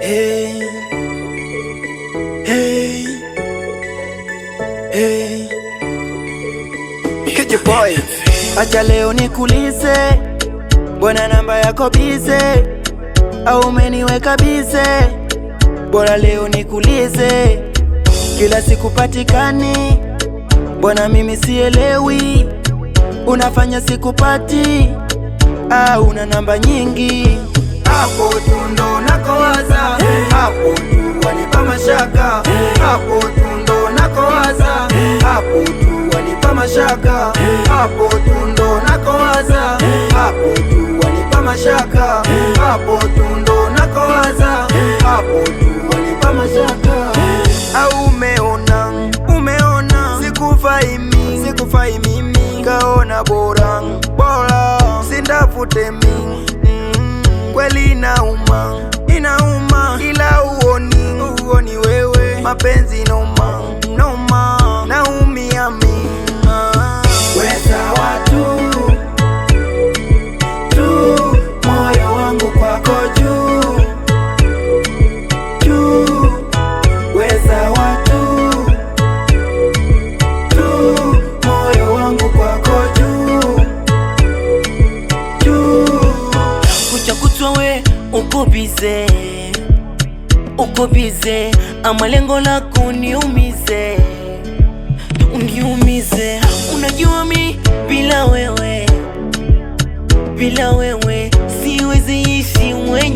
Hey, hey, hey. Hit boy. Acha leo nikulize, bwana namba yako bize, au umeniweka bize? Bora leo nikulize, kila siku patikani, bwana mimi sielewi, unafanya sikupati, au una namba nyingi? Hapo tu ndo nakowaza, hapo tu wanipa mashaka, hapo tu ndo nakowaza, hapo tu wanipa mashaka, hapo tu ndo nakowaza, hapo tu wanipa mashaka, hapo tu ndo nakowaza, hapo tu wanipa mashaka. Au umeona sikufai mimi, kaona bora sindafute mimi. Kweli inauma, ila uoni wewe, mapenzi noma, naumia mimi. Weza watu tu, moyo wangu kwako juu, weza watu tu, moyo wangu kwako juu. Kucha kutwa we uko bize, ama lengo lako uniumize. Unajua mi bila wewe siwezi ishi mwenyewe.